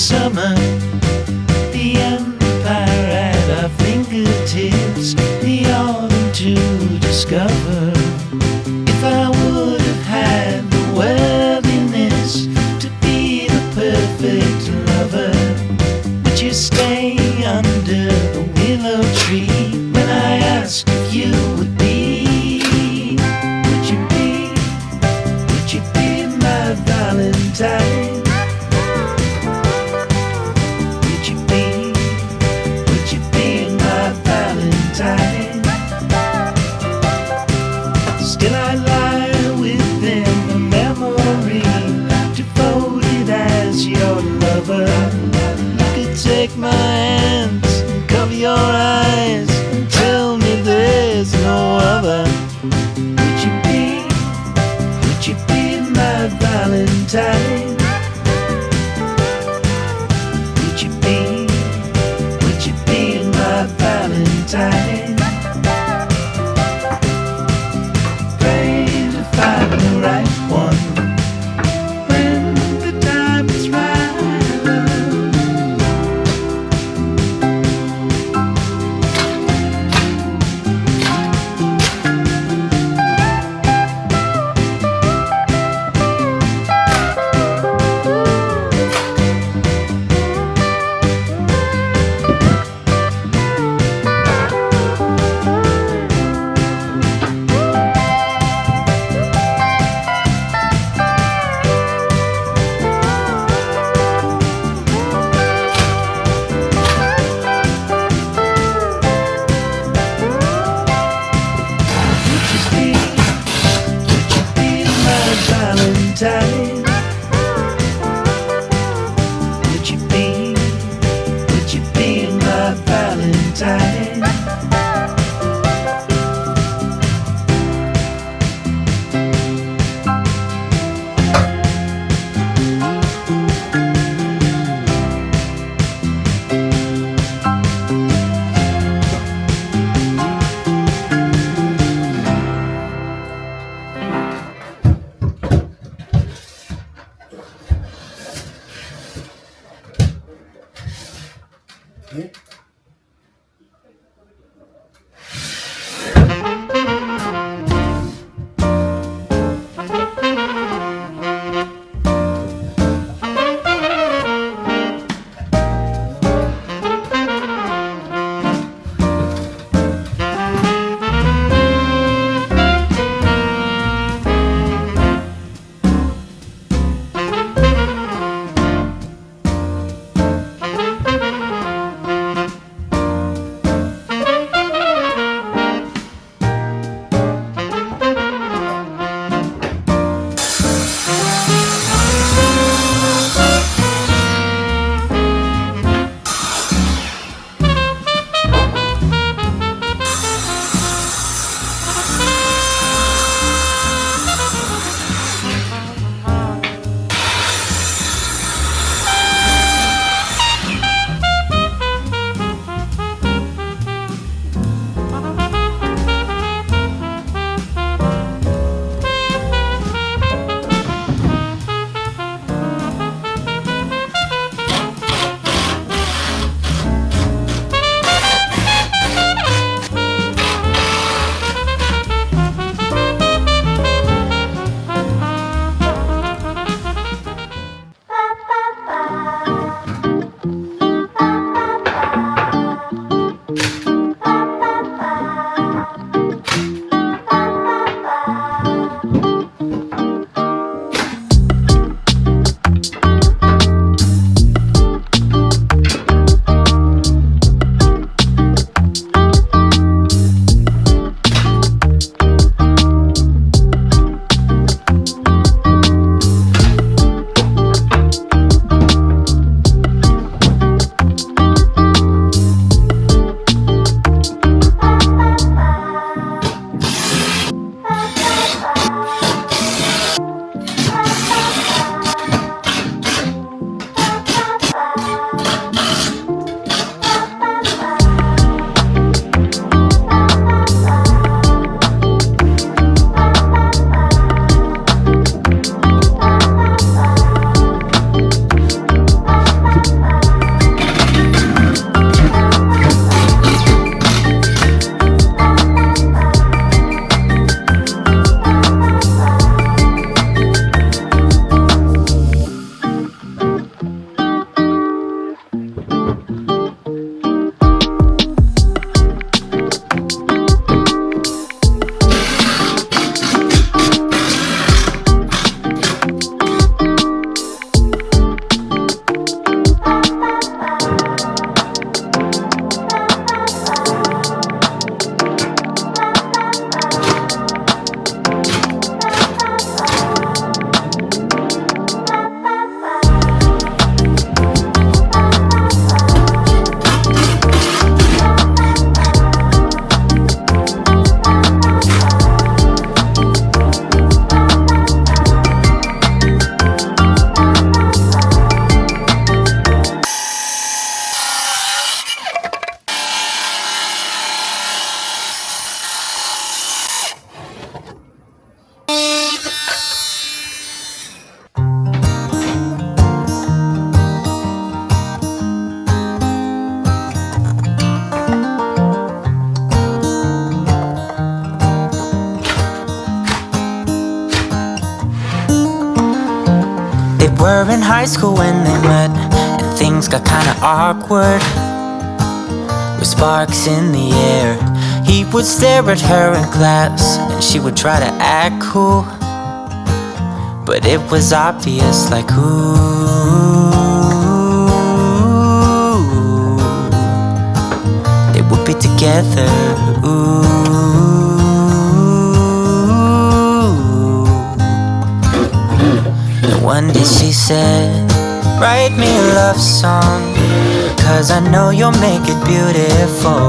summer, the empire at our fingertips, the autumn to discover. If I would have had the worthiness to be the perfect lover, would you stay under the willow tree when I asked if you would be? Would you be my Valentine? Would you be my Valentine? Still I lie within the memory, devoted as your lover. You could take my hands and cover your eyes and tell me there's were in high school when they met, and things got kinda awkward. With sparks in the air, he would stare at her in class, and she would try to act cool. But it was obvious, like, ooh, they would be together, ooh. And one day she said, write me a love song, 'cause I know you'll make it beautiful.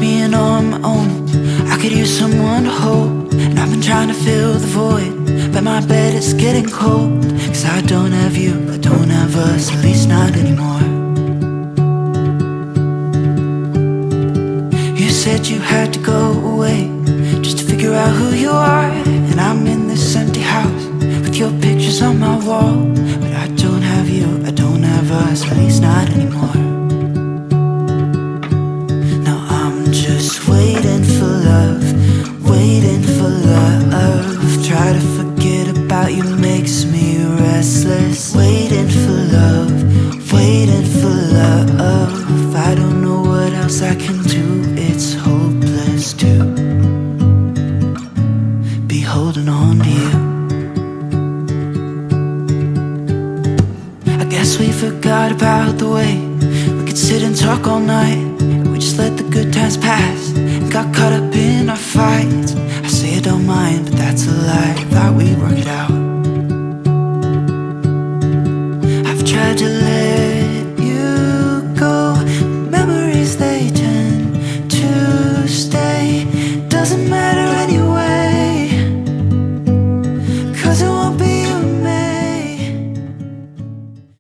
Being on my own, I could use someone to hold. And I've been trying to fill the void, but my bed is getting cold. 'Cause I don't have you, I don't have us, at least not anymore. You said you had to go away just to figure out who you are. And I'm in this empty house with your pictures on my wall. But I don't have you, I don't have us, at least not anymore. Waiting for love, waiting for love. Try to forget about you makes me restless. Waiting for love, waiting for love. I don't know what else I can do, it's hopeless to be holding on to you. I guess we forgot about the way we could sit and talk all night. We just let the good times pass and got caught up in our fights. I say I don't mind, but that's a lie. Thought we'd work it out.